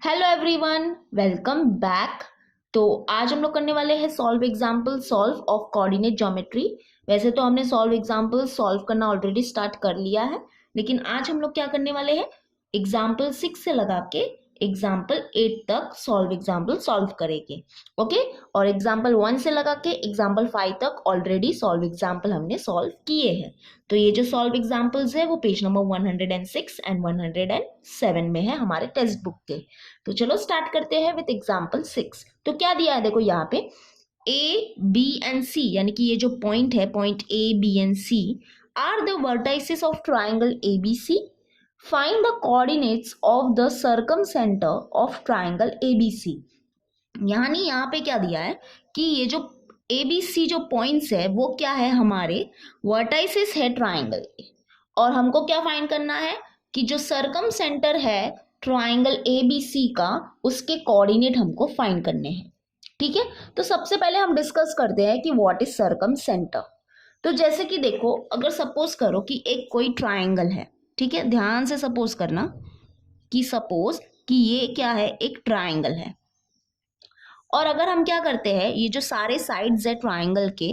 Hello everyone, welcome back. तो आज हम लोग करने वाले हैं solve example solve of coordinate geometry. वैसे तो हमने सॉल्व एग्जांपल सॉल्व करना ऑलरेडी स्टार्ट कर लिया है, लेकिन आज हम लोग क्या करने वाले हैं, एग्जांपल 6 से लगा के एग्जाम्पल 8 तक सॉल्व एग्जाम्पल सॉल्व करेंगे। ओके, और एग्जाम्पल 1 से लगा के एग्जाम्पल 5 तक ऑलरेडी सॉल्व एग्जाम्पल हमने सॉल्व किए हैं। तो ये जो सॉल्व एग्जाम्पल्स है वो पेज नंबर 106 एंड 107 में है हमारे टेक्स्ट बुक के। तो चलो स्टार्ट करते हैं विद एग्जाम्पल 6। तो क्या दिया है, देखो यहाँ पे ए बी एंड सी, यानी कि ये जो पॉइंट है, point A B and C are the vertices of triangle ABC। Find the coordinates of the circumcentre of triangle ABC। यानी यहाँ पे क्या दिया है कि ये जो ABC जो पॉइंट्स है वो क्या है, हमारे वर्टाइसेस है ट्राइंगल के, और हमको क्या फाइंड करना है कि जो सर्कमसेंटर है ट्राइंगल ABC का, उसके कोऑर्डिनेट हमको फाइंड करने हैं। ठीक है, तो सबसे पहले हम डिस्कस करते हैं कि व्हाट इज सर्कमसेंटर। तो जैसे कि देखो, अगर सपोज करो कि एक कोई ट्राइंगल है, ठीक है, ध्यान से सपोज करना कि सपोज कि ये क्या है, एक ट्राइंगल है, और अगर हम क्या करते हैं, ये जो सारे साइड्स है ट्राइंगल के,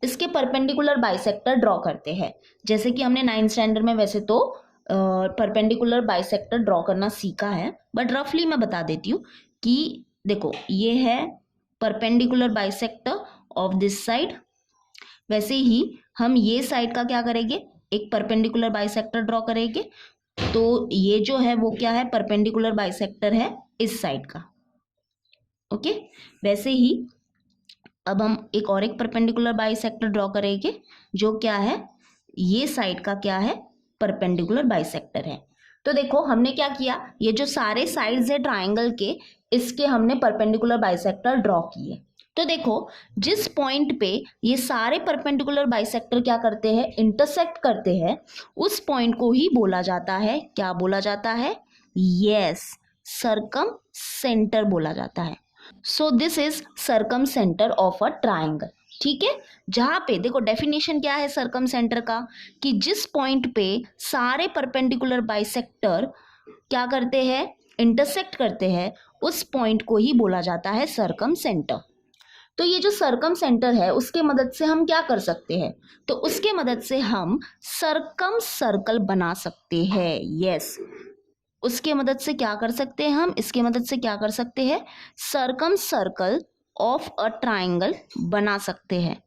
इसके परपेंडिकुलर बाइसेक्टर ड्रॉ करते हैं। जैसे कि हमने 9th स्टैंडर्ड में वैसे तो परपेंडिकुलर बाइसेक्टर ड्रॉ करना सीखा है, बट रफली मैं बता देती हूँ कि देखो ये है perpendicular bisector of this side, वैसे ही हम ये साइड का क्या करेंगे, एक परपेंडिकुलर बाइसेक्टर ड्रॉ करेंगे। तो ये जो है वो क्या है, परपेंडिकुलर बाइसेक्टर है इस साइड का। ओके, वैसे ही अब हम एक और एक परपेंडिकुलर बाइसेक्टर ड्रॉ करेंगे जो क्या है, ये साइड का क्या है, परपेंडिकुलर बाइसेक्टर है। तो देखो हमने क्या किया, ये जो सारे साइड्स है ट्राइंगल के, इसके हमने परपेंडिकुलर बाइसेक्टर ड्रॉ किए। तो देखो जिस पॉइंट पे ये सारे परपेंडिकुलर बाइसेक्टर क्या करते हैं, इंटरसेक्ट करते हैं, उस पॉइंट को ही बोला जाता है, क्या बोला जाता है, यस, सर्कम सेंटर बोला जाता है। So this is circum centre of a triangle. ठीक है, जहां पे देखो डेफिनेशन क्या है सर्कम सेंटर का, कि जिस पॉइंट पे सारे परपेंडिकुलर बाइसेक्टर क्या करते हैं, इंटरसेक्ट करते हैं, उस पॉइंट को ही बोला जाता है सर्कम सेंटर। तो ये जो सर्कम सेंटर है उसके मदद से हम क्या कर सकते हैं, तो उसके मदद से हम सर्कम सर्कल बना सकते हैं। यस, उसके मदद से क्या कर सकते हैं हम, इसके मदद से क्या कर सकते हैं, circum circle of a triangle बना सकते हैं।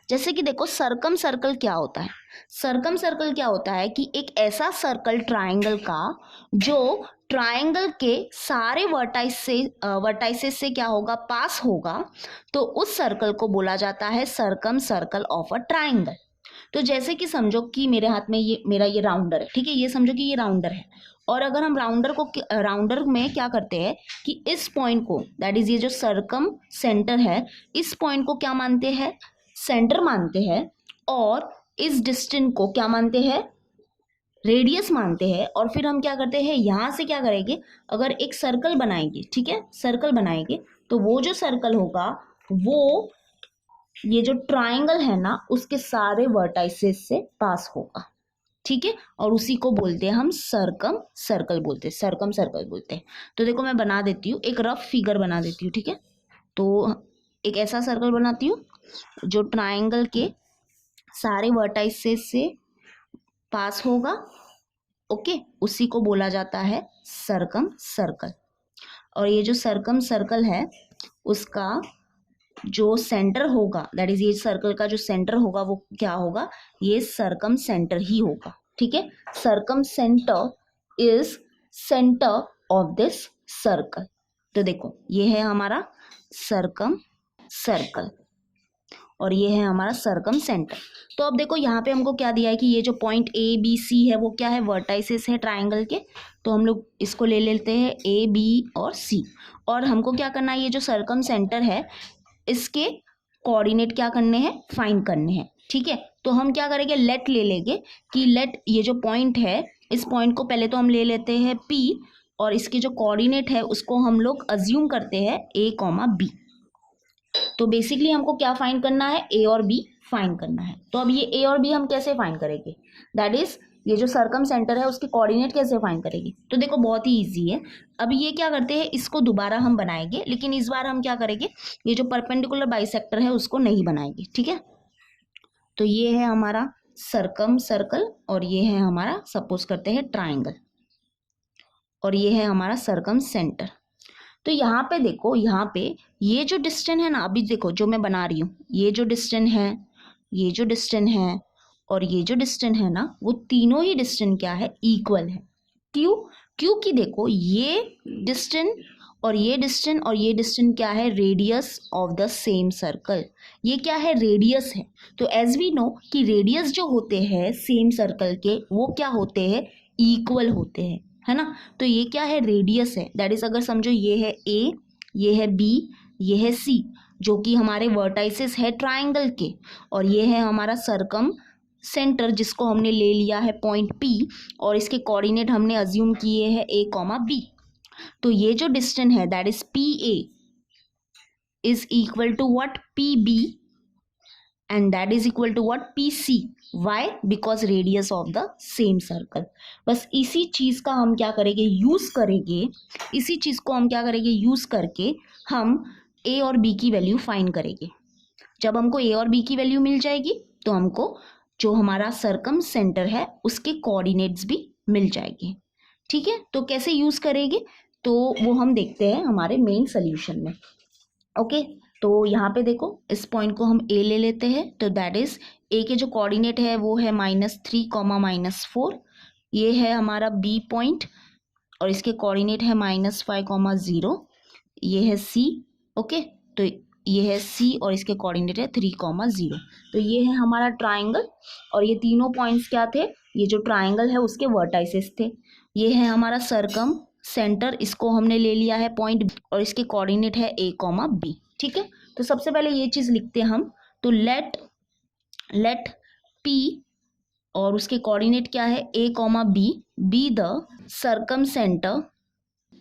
जैसे कि देखो सर्कम सर्कल क्या होता है, सर्कम सर्कल क्या होता है कि एक ऐसा सर्कल ट्राइंगल का जो ट्राइंगल के सारे वर्टाइसेस से क्या होगा, पास होगा, तो उस सर्कल को बोला जाता है circum circle of a triangle. तो जैसे कि समझो कि मेरे हाथ में ये मेरा ये राउंडर है, ठीक है, ये समझो कि ये राउंडर है, और अगर हम राउंडर में क्या करते हैं कि इस पॉइंट को, दैट इज ये जो सर्कम सेंटर है, इस पॉइंट को क्या मानते हैं, सेंटर मानते हैं, और इस डिस्टेंस को क्या मानते हैं, रेडियस मानते हैं। और फिर हम क्या करते हैं, यहां से क्या करेंगे, अगर एक सर्कल बनाएंगे, ठीक है, सर्कल बनाएंगे, तो वो जो सर्कल होगा वो ये जो ट्राइंगल है ना उसके सारे वर्टाइसेस से पास होगा। ठीक है, और उसी को बोलते हैं हम सर्कम सर्कल बोलते हैं, सर्कम सर्कल बोलते हैं। तो देखो मैं बना देती हूँ, एक रफ फिगर बना देती हूँ। ठीक है, तो एक ऐसा सर्कल बनाती हूँ जो ट्राइंगल के सारे वर्टाइसेस से पास होगा। ओके, उसी को बोला जाता है सर्कम सर्कल। और ये जो सर्कम सर्कल है उसका जो सेंटर होगा, दैट इज ये सर्कल का जो सेंटर होगा वो क्या होगा, ये सर्कम सेंटर ही होगा। ठीक है, circum centre is centre of this circle. तो देखो ये है हमारा सर्कम सर्कल और ये है हमारा सर्कम सेंटर। तो अब देखो यहाँ पे हमको क्या दिया है कि ये जो पॉइंट ABC है वो क्या है, वर्टाइसेस है ट्राइंगल के। तो हम लोग इसको ले लेते हैं AB और C, और हमको क्या करना है, ये जो सर्कम सेंटर है इसके कोऑर्डिनेट क्या करने हैं, फाइंड करने हैं। ठीक है, तो हम क्या करेंगे, लेट ले लेंगे कि लेट ये जो पॉइंट है, इस पॉइंट को पहले तो हम ले लेते हैं P, और इसके जो कोऑर्डिनेट है उसको हम लोग अज्यूम करते हैं A, B। तो बेसिकली हमको क्या फाइंड करना है, A और B फाइंड करना है। तो अब ये A और B हम कैसे फाइंड करेंगे, दैट इज ये जो सर्कम सेंटर है उसके कोऑर्डिनेट कैसे फाइंड करेगी? तो देखो बहुत ही इजी है। अब ये क्या करते हैं, इसको दोबारा हम बनाएंगे, लेकिन इस बार हम क्या करेंगे, ये जो परपेंडिकुलर बाइसेक्टर है उसको नहीं बनाएंगे, ठीक है। तो ये है हमारा सर्कम सर्कल और ये है हमारा, सपोज करते हैं, ट्राइंगल, और ये है हमारा सर्कम सेंटर। तो यहाँ पे देखो, यहाँ पे ये जो डिस्टेंस है ना, अभी देखो जो मैं बना रही हूँ, ये जो डिस्टेंस है, ये जो डिस्टेंस है और ये जो डिस्टेंस है ना, वो तीनों ही डिस्टेंस क्या है, इक्वल है। क्यों? क्योंकि देखो ये डिस्टेंस और ये डिस्टेंस और ये डिस्टेंस क्या है, radius of the same circle. ये क्या है, रेडियस है। तो एज वी नो कि रेडियस जो होते हैं सेम सर्कल के, वो क्या होते हैं, इक्वल होते हैं, है ना। तो ये क्या है, रेडियस है। दैट इज, अगर समझो ये है ए, ये है बी, ये है सी, जो कि हमारे वर्टाइसेस है ट्राइंगल के, और ये है हमारा सर्कम सेंटर जिसको हमने ले लिया है पॉइंट पी, और इसके कोऑर्डिनेट हमने अज्यूम किए हैं ए कॉमा बी। तो ये जो डिस्टेंस है that is P A is equal to what, P B, and that is equal to what, P C. Why? Because radius of the same circle. बस इसी चीज का हम क्या करेंगे, यूज करेंगे, इसी चीज को हम क्या करेंगे, यूज करके हम ए और बी की वैल्यू फाइंड करेंगे। जब हमको ए और बी की वैल्यू मिल जाएगी तो हमको जो हमारा सर्कम सेंटर है उसके कोऑर्डिनेट्स भी मिल जाएंगे, ठीक है। तो कैसे यूज करेंगे, तो वो हम देखते हैं हमारे मेन सोल्यूशन में। ओके, तो यहाँ पे देखो इस पॉइंट को हम ए ले लेते हैं, तो दैट इज ए के जो कोऑर्डिनेट है वो है -3, -4। ये है हमारा बी पॉइंट और इसके कोऑर्डिनेट है -5, 0। ये है सी, ओके, तो ये है सी और इसके कोऑर्डिनेट है 3, 0। तो ये है हमारा ट्राइंगल, और ये तीनों पॉइंट्स क्या थे, ये जो ट्राइंगल है उसके वर्टाइसेस थे। ये है हमारा सर्कम सेंटर, इसको हमने ले लिया है पॉइंट, और इसके कोऑर्डिनेट है ए कॉमा बी, ठीक है। तो सबसे पहले ये चीज लिखते हैं हम, तो लेट पी और उसके कोऑर्डिनेट क्या है, A comma B the circumcentre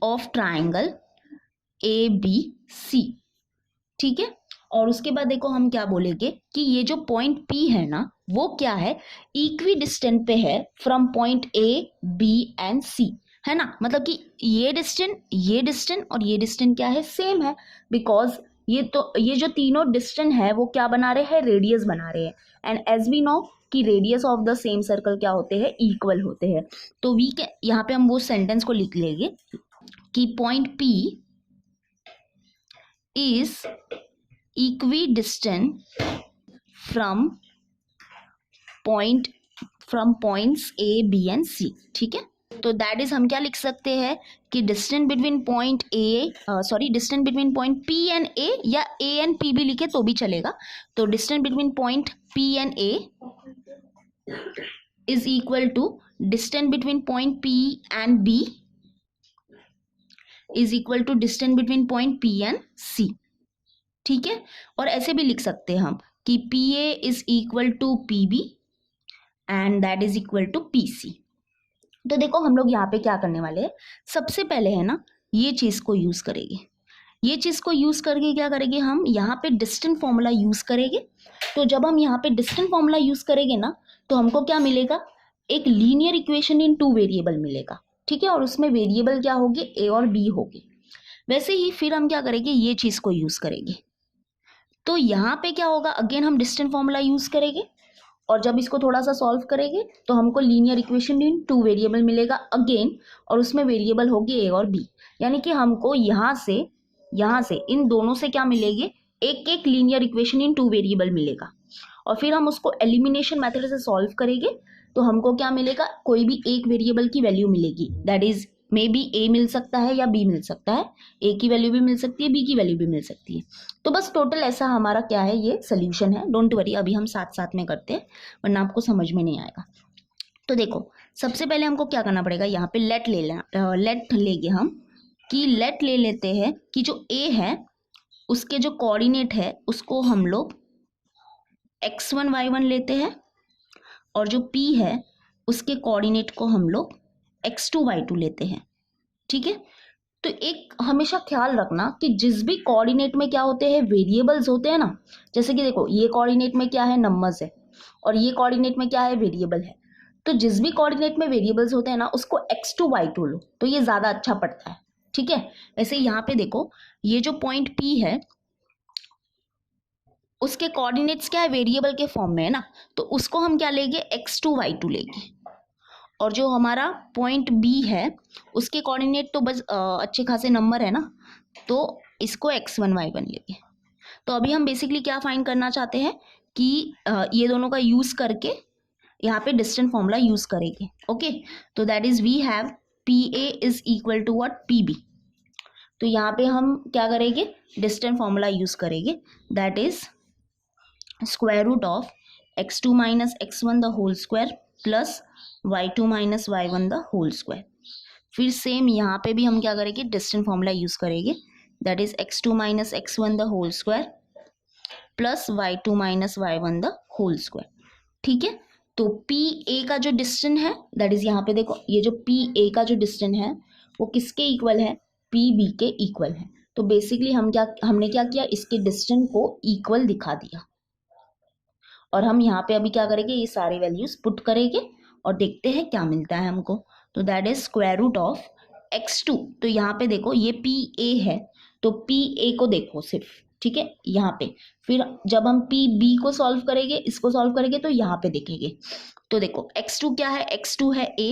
of triangle A B C, ठीक है। और उसके बाद देखो हम क्या बोलेंगे कि ये जो पॉइंट पी है ना, वो क्या है, इक्वी डिस्टेंस पे है from point A B and C, है ना। मतलब कि ये डिस्टेंस और ये डिस्टेंस क्या है, सेम है, बिकॉज ये जो तीनों डिस्टेंस है वो क्या बना रहे हैं, रेडियस बना रहे हैं। एंड एज वी नो कि radius of the same circle क्या होते हैं, इक्वल होते हैं। तो वी के यहाँ पे हम वो सेंटेंस को लिख लेंगे कि point P is equidistant from points A, B and C, ठीक है। तो दैट इज हम क्या लिख सकते हैं कि distance between point distance between point P and A, या A एंड P भी लिखे तो भी चलेगा। तो distance between point P and A is equal to distance between point P and B is equal to distance between point P and C, ठीक है। और ऐसे भी लिख सकते हैं हम कि P A is equal to P B and that is equal to P C. तो देखो हम लोग यहाँ पे क्या करने वाले हैं, सबसे पहले है ना ये चीज को यूज करेंगे। ये चीज को यूज करके क्या करेंगे, हम यहाँ पे डिस्टेंस फॉर्मूला यूज करेंगे। तो जब हम यहाँ पे डिस्टेंस फॉर्मूला यूज करेंगे ना, तो हमको क्या मिलेगा, एक लीनियर इक्वेशन इन 2 वेरिएबल मिलेगा, ठीक है। और उसमें वेरिएबल क्या होगी, ए और बी होगी। वैसे ही फिर हम क्या करेंगे, ये चीज को यूज करेंगे। तो यहाँ पे क्या होगा, अगेन हम डिस्टेंस फॉर्मूला यूज करेंगे, और जब इसको थोड़ा सा सॉल्व करेंगे तो हमको लीनियर इक्वेशन इन 2 वेरिएबल मिलेगा अगेन, और उसमें वेरिएबल होगी ए और बी। यानी कि हमको यहाँ से इन दोनों से क्या मिलेगी, एक लीनियर इक्वेशन इन 2 वेरिएबल मिलेगा। और फिर हम उसको एलिमिनेशन मेथड से सॉल्व करेंगे तो हमको क्या मिलेगा, कोई भी एक वेरिएबल की वैल्यू मिलेगी। दैट इज मे बी ए मिल सकता है या बी मिल सकता है, ए की वैल्यू भी मिल सकती है, बी की वैल्यू भी मिल सकती है। तो बस टोटल ऐसा हमारा क्या है, ये सोल्यूशन है। डोंट वरी, अभी हम साथ साथ में करते हैं वरना आपको समझ में नहीं आएगा। तो देखो सबसे पहले हमको क्या करना पड़ेगा, यहाँ पे लेट लेंगे हम, कि लेट ले लेते हैं कि जो ए है उसके जो कोऑर्डिनेट है उसको हम लोग x1 y1 लेते हैं, और जो p है उसके कोऑर्डिनेट को हम लोग x2 y2 लेते हैं, ठीक है। तो एक हमेशा ख्याल रखना कि जिस भी कोऑर्डिनेट में क्या होते हैं, वेरिएबल्स होते हैं ना। जैसे कि देखो ये कोऑर्डिनेट में क्या है, नंबर्स है, और ये कोऑर्डिनेट में क्या है, वेरिएबल है। तो जिस भी कोऑर्डिनेट में वेरिएबल्स होते हैं ना उसको x2 y2 लो तो ये ज़्यादा अच्छा पड़ता है, ठीक है। वैसे यहाँ पे देखो ये जो पॉइंट P है उसके कोऑर्डिनेट्स क्या है, वेरिएबल के फॉर्म में है ना, तो उसको हम क्या लेंगे, x2 y2 लेंगे। और जो हमारा पॉइंट B है उसके कोऑर्डिनेट तो बस अच्छे खासे नंबर है ना, तो इसको x1 y1 लेंगे। तो अभी हम बेसिकली क्या फाइंड करना चाहते हैं कि ये दोनों का यूज़ करके यहाँ पे डिस्टेंस फॉर्मूला यूज़ करेंगे। ओके, तो that is we have PA is equal to what, PB। तो यहाँ पे हम क्या करेंगे, डिस्टेंस फॉर्मूला यूज़ करेंगे, that is square root of x2 minus x1 the whole square plus y2 minus y1 the whole square. फिर same यहाँ पे भी हम क्या करेंगे, डिस्टेंस फॉर्मूला यूज़ करेंगे, that is x2 minus x1 the whole square plus y2 minus y1 the whole square, ठीक है। तो PA का जो डिस्टेंस है दैट इज यहाँ पे देखो ये जो PA का जो डिस्टेंस है वो किसके इक्वल है, PB के इक्वल है। तो बेसिकली हमने क्या किया, इसके डिस्टेंस को इक्वल दिखा दिया। और हम यहाँ पे अभी क्या करेंगे, ये सारे वैल्यूज पुट करेंगे और देखते हैं क्या मिलता है हमको। तो that is square root of x2, तो यहाँ पे देखो ये PA है तो PA को देखो सिर्फ, ठीक है यहाँ पे। फिर जब हम PB को सॉल्व करेंगे, इसको सॉल्व करेंगे तो यहाँ पे देखेंगे। तो देखो x2 क्या है, x2 है A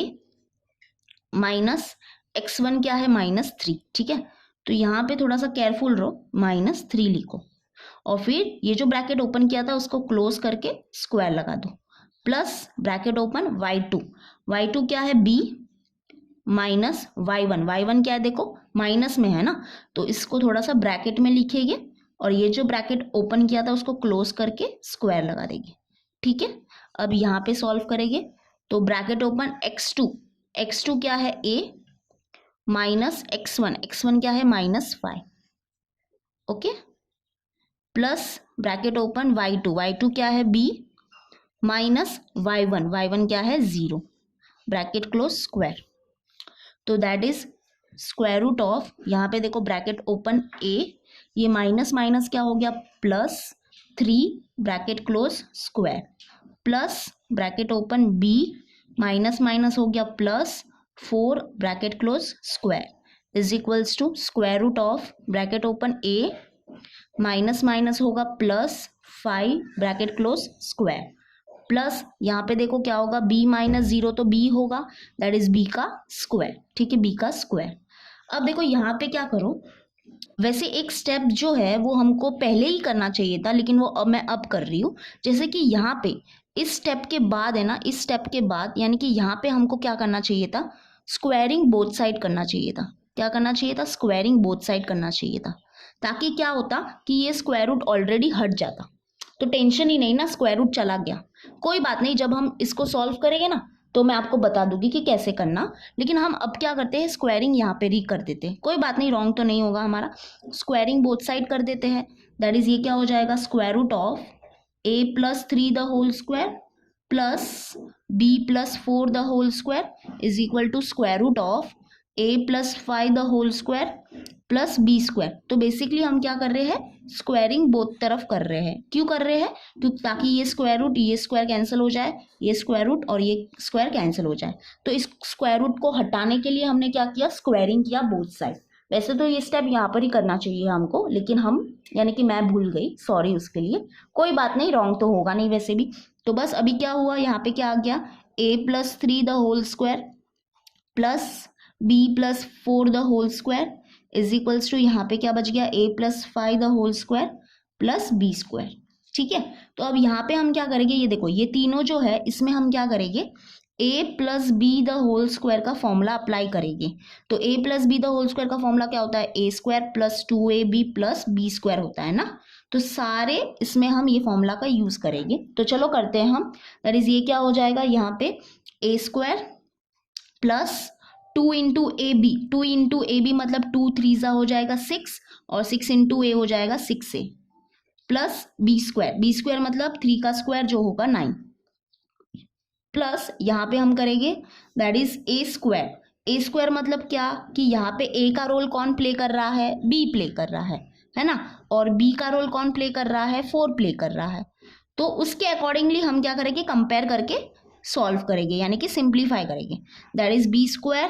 माइनस x1 क्या है, -3, ठीक है। तो यहाँ पे थोड़ा सा केयरफुल रहो, -3 लिखो और फिर ये जो ब्रैकेट ओपन किया था उसको क्लोज करके स्क्वायर लगा दो, प्लस ब्रैकेट ओपन y2 क्या है B माइनस y1 क्या है देखो माइनस में है ना, तो इसको थोड़ा सा ब्रैकेट में लिखेंगे और ये जो ब्रैकेट ओपन किया था उसको क्लोज करके स्क्वायर लगा देंगे, ठीक है। अब यहाँ पे सॉल्व करेंगे तो ब्रैकेट ओपन x2 क्या है A माइनस x1 क्या है -5, okay, plus bracket open y2 क्या है B माइनस y1 क्या है 0, ब्रैकेट क्लोज स्क्वायर। तो that is square root of, यहाँ पे देखो ब्रैकेट ओपन A, ये माइनस माइनस क्या हो गया +3 bracket close square, plus bracket open B minus minus हो गया +4 bracket close square is equals to square root of bracket open A minus minus होगा +5 ब्रैकेट क्लोज स्क्वायर, प्लस यहाँ पे देखो क्या होगा B -0 तो B होगा, दैट इज B का स्क्वायर, ठीक है, B का स्क्वायर। अब देखो यहाँ पे क्या करो, वैसे एक स्टेप जो है वो हमको पहले ही करना चाहिए था लेकिन वो मैं अब कर रही हूँ। जैसे कि यहाँ पे इस स्टेप के बाद है ना, इस स्टेप के बाद यानी कि यहाँ पे हमको क्या करना चाहिए था, स्क्वायरिंग बोथ साइड करना चाहिए था। क्या करना चाहिए था, स्क्वायरिंग बोथ साइड करना चाहिए था, ताकि क्या होता कि ये स्क्वायर रूट ऑलरेडी हट जाता, तो टेंशन ही नहीं ना, स्क्वायर रूट चला गया। कोई बात नहीं, जब हम इसको सॉल्व करेंगे ना तो मैं आपको बता दूंगी कि कैसे करना, लेकिन हम अब क्या करते हैं, स्क्वायरिंग यहाँ पे री कर देते हैं। कोई बात नहीं, रॉन्ग तो नहीं होगा हमारा, स्क्वायरिंग बोथ साइड कर देते हैं। दैट इज ये क्या हो जाएगा, square root of A + 3 the whole square plus B + 4 the whole square is equal to square root of A + 5 the whole square plus B square. तो बेसिकली हम क्या कर रहे हैं, स्क्वायरिंग बोथ तरफ कर रहे हैं। क्यों कर रहे हैं, क्योंकि ताकि ये स्क्वायर रूट ये स्क्वायर कैंसिल हो जाए, ये स्क्वायर रूट और ये स्क्वायर कैंसिल हो जाए। तो इस स्क्वायर रूट को हटाने के लिए हमने क्या किया, स्क्वायरिंग किया बोथ साइड। वैसे तो ये स्टेप यहाँ पर ही करना चाहिए हमको, लेकिन हम यानी कि मैं भूल गई, सॉरी उसके लिए। कोई बात नहीं, रॉन्ग तो होगा नहीं वैसे भी। तो बस अभी क्या हुआ, यहाँ पे क्या आ गया, A + 3 the whole square plus B + 4 the whole square is equals to यहाँ पे क्या बच गया, A + 5 the whole square plus B square, ठीक है। तो अब यहाँ पे हम क्या करेंगे, ये देखो ये तीनों जो है इसमें हम क्या करेंगे, A + B the whole square का फॉर्मूला अप्लाई करेंगे। तो A + B the whole square का फॉर्मूला क्या होता है, A² + 2AB + B² होता है ना। तो सारे इसमें हम ये फॉर्मूला का यूज करेंगे। तो चलो करते हैं हम, दैट इज ये क्या हो जाएगा, यहाँ पे A² प्लस 2 × AB मतलब 2 3 हो जाएगा 6 और 6 × A हो जाएगा 6A प्लस B² मतलब 3 का स्क्वायर जो होगा 9 प्लस यहाँ पे हम करेंगे दैट इज A² मतलब क्या कि यहाँ पे A का रोल कौन प्ले कर रहा है, B प्ले कर रहा है ना, और B का रोल कौन प्ले कर रहा है, 4 प्ले कर रहा है। तो उसके अकॉर्डिंगली हम क्या करेंगे, कंपेयर करके सॉल्व करेंगे यानी कि सिंप्लीफाई करेंगे। That is b square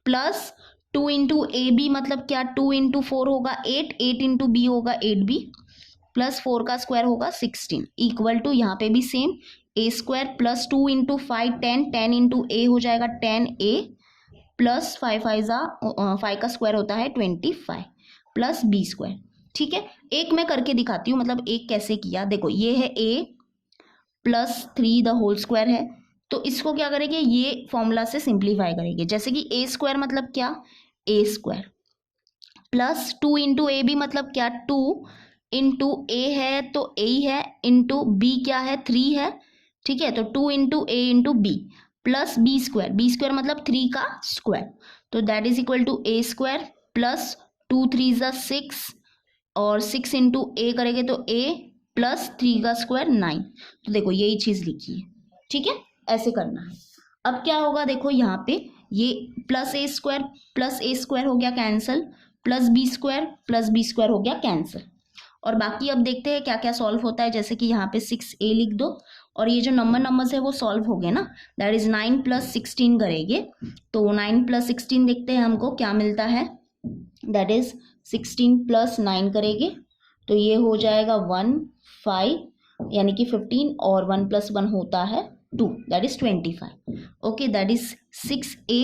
plus 2 into a b मतलब क्या 2 इंटू 4 होगा 8, 8 इंटू बी होगा 8b प्लस 4 का स्क्वायर होगा 16 इक्वल टू यहाँ पे भी सेम ए स्क्वायर प्लस 2 इंटू 5 10, 10 इंटू ए हो जाएगा 10a प्लस 5 का स्क्वायर होता है 25 प्लस बी स्क्वायर। ठीक है, एक मैं करके दिखाती हूँ, मतलब एक कैसे किया। देखो ये है a plus 3 the whole square है, तो इसको क्या करेंगे, ये फॉर्मूला से सिंप्लीफाई करेंगे। जैसे कि ए स्क्वायर मतलब क्या, a square plus 2 into a b मतलब क्या 2 इंटू ए है तो ए ही है, इंटू बी क्या है 3 है। ठीक है, तो 2 into a into b plus b square मतलब 3 का स्क्वायर, तो that is equal to a square plus 2 3 ज़ा 6 और 6 इंटू ए करेंगे तो ए प्लस 3 का स्क्वायर 9। तो देखो यही चीज़ लिखी है। ठीक है, ऐसे करना है। अब क्या होगा, देखो यहाँ पे ये प्लस ए स्क्वायर हो गया कैंसिल, प्लस बी स्क्वायर हो गया कैंसिल। और बाकी अब देखते हैं क्या क्या सॉल्व होता है। जैसे कि यहाँ पे 6a लिख दो और ये जो नंबर्स है वो सॉल्व हो गए ना, दैट इज 9 प्लस 16 करेंगे तो 9 प्लस 16 देखते हैं हमको क्या मिलता है, दैट इज 16 प्लस 9 करेंगे तो ये हो जाएगा 1 5 यानी कि 15 और 1 प्लस 1 होता है 2 that is 25। Okay, that is 6a